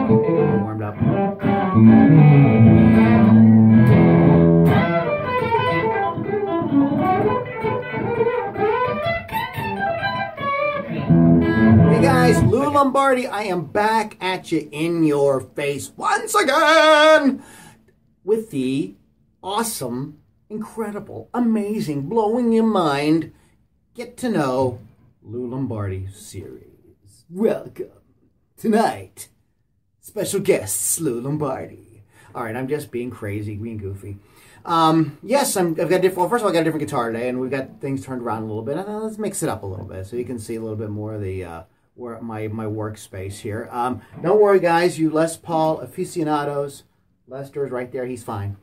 Warmed up. Hey guys, Lou Lombardi, I am back at you in your face once again with the awesome, incredible, amazing, blowing your mind, get to know Lou Lombardi series. Welcome. Tonight, special guests, Lou Lombardi. All right, I'm just being crazy, being goofy. Yes, I've got well, first of all, I got a different guitar today, and we've got things turned around a little bit. Let's mix it up a little bit so you can see a little bit more of the my workspace here. Don't worry, guys, you Les Paul aficionados. Lester is right there. He's fine.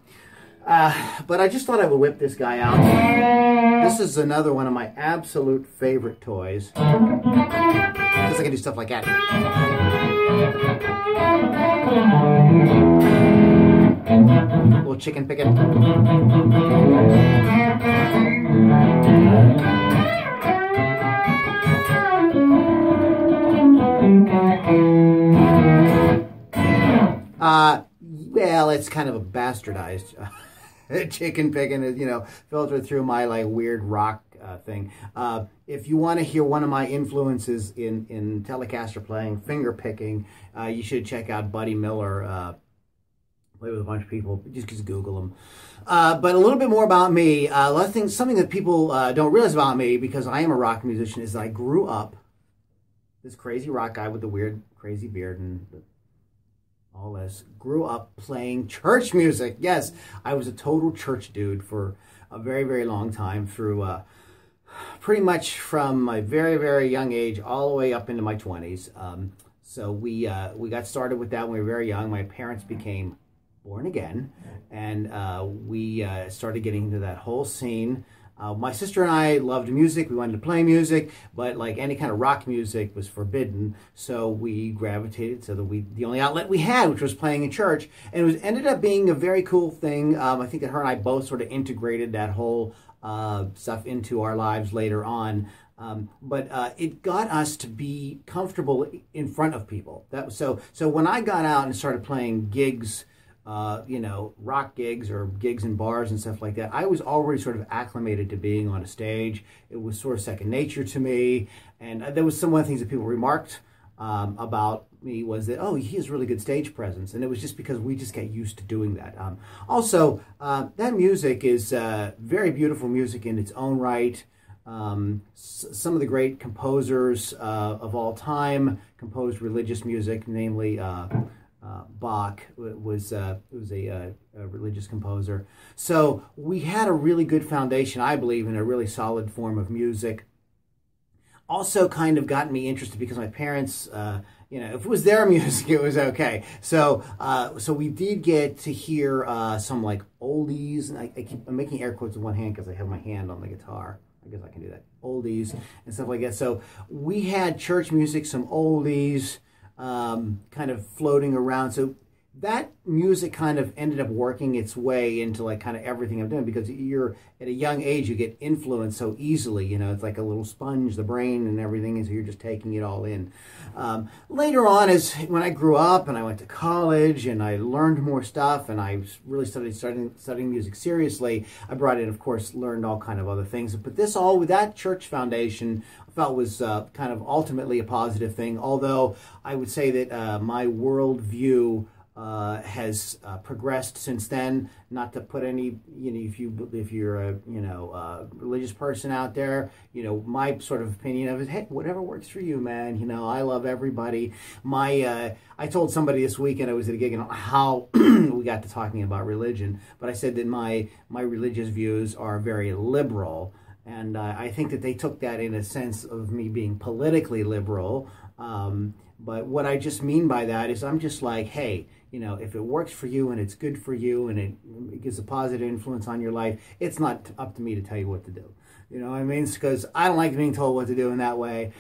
But I just thought I would whip this guy out. This is another one of my absolute favorite toys. Because I can do stuff like that. A little chicken picking. Well, it's kind of a bastardized chicken picking, you know, filtered through my like weird rock thing. If you want to hear one of my influences in Telecaster playing, finger picking, you should check out Buddy Miller. Play with a bunch of people. Just Google him. But a little bit more about me. A lot of things, something that people don't realize about me, because I am a rock musician, is that I grew up this crazy rock guy with the weird, crazy beard and all this. Grew up playing church music. Yes, I was a total church dude for a very, very long time, through pretty much from my very, very young age all the way up into my 20s. So we got started with that when we were very young. My parents became born again, and we started getting into that whole scene. My sister and I loved music. We wanted to play music, but like any kind of rock music was forbidden. So we gravitated to the only outlet we had, which was playing in church. And it ended up being a very cool thing. I think that her and I both sort of integrated that whole stuff into our lives later on. But it got us to be comfortable in front of people. So when I got out and started playing gigs, you know, rock gigs or gigs in bars and stuff like that, I was already sort of acclimated to being on a stage. It was sort of second nature to me. And there was one of the things that people remarked about me was that, oh, he has really good stage presence. And it was just because we just got used to doing that. Also, that music is very beautiful music in its own right. Some of the great composers of all time composed religious music, namely Bach was a religious composer. So we had a really good foundation, I believe, in a really solid form of music. Also kind of got me interested because my parents, you know, if it was their music, it was okay. So we did get to hear some like oldies, and I'm making air quotes with one hand because I have my hand on the guitar. I guess I can do that. Oldies and stuff like that. So we had church music, some oldies, kind of floating around. So that music kind of ended up working its way into like kind of everything I'm doing, because you're at a young age, you get influenced so easily, you know, it's like a little sponge, the brain and everything, and so you're just taking it all in. Later on, as when I grew up and I went to college and I learned more stuff and I really started studying music seriously, I brought in, of course, learned all kind of other things. But this all with that church foundation, I felt was kind of ultimately a positive thing, although I would say that my worldview has progressed since then. Not to put any, you know, if you're a, you know, religious person out there, you know, my sort of opinion of it, hey, whatever works for you, man. You know, I love everybody. I told somebody this weekend, I was at a gig, and how we got to talking about religion, but I said that my religious views are very liberal, and I think that they took that in a sense of me being politically liberal. But what I just mean by that is I'm just like, hey, you know, if it works for you and it's good for you and it gives a positive influence on your life, it's not up to me to tell you what to do. You know what I mean? Because I don't like being told what to do in that way.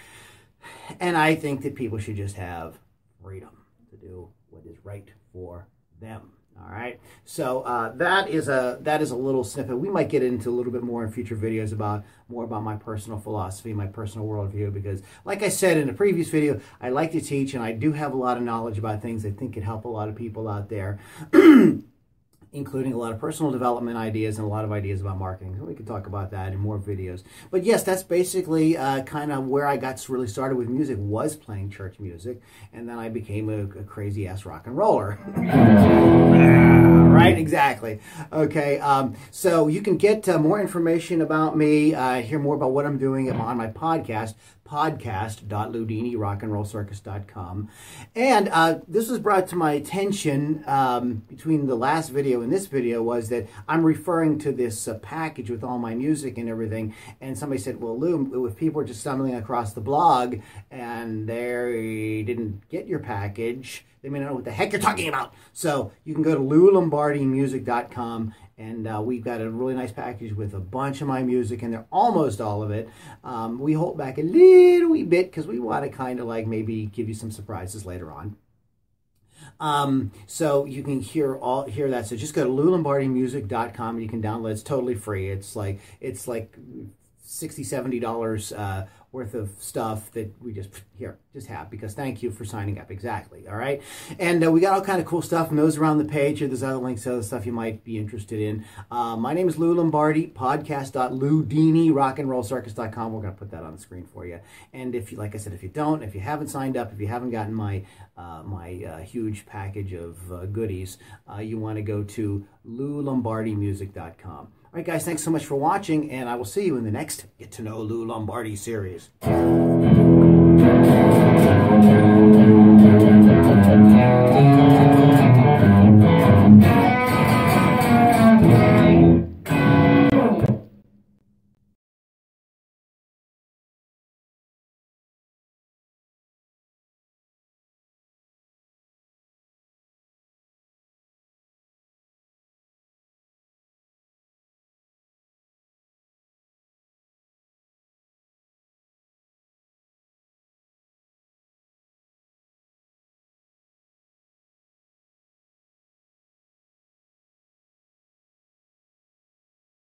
And I think that people should just have freedom to do what is right for them. All right, so that is a little snippet. We might get into a little bit more in future videos about my personal philosophy, my personal worldview, because like I said in a previous video, I like to teach and I do have a lot of knowledge about things I think could help a lot of people out there. Including a lot of personal development ideas and a lot of ideas about marketing. So we could talk about that in more videos. But yes, that's basically kind of where I got really started with music, was playing church music. And then I became a crazy-ass rock and roller. Right, exactly. Okay, so you can get more information about me, hear more about what I'm doing on my podcast, podcast.ludinirockandrollcircus.com. And this was brought to my attention between the last video and this video, was that I'm referring to this package with all my music and everything, and somebody said, well, Lou, if people are just stumbling across the blog and they didn't get your package, they may not know what the heck you're talking about. So you can go to LouLombardimusic.com, and we've got a really nice package with a bunch of my music, and they're almost all of it. We hold back a little wee bit because we want to kind of like maybe give you some surprises later on. So you can hear that. So just go to LouLombardimusic.com and you can download. It's totally free. It's like $60–70 worth of stuff that we just have, because thank you for signing up. Exactly. All right. And we got all kind of cool stuff, and those around the page. There's other links to other stuff you might be interested in. My name is Lou Lombardi, podcast.ludinirockandrollcircus.com. We're going to put that on the screen for you. And if you, like I said, if you haven't signed up, if you haven't gotten my huge package of goodies, you want to go to LouLombardimusic.com. All right, guys, thanks so much for watching, and I will see you in the next Get to Know Lou Lombardi series.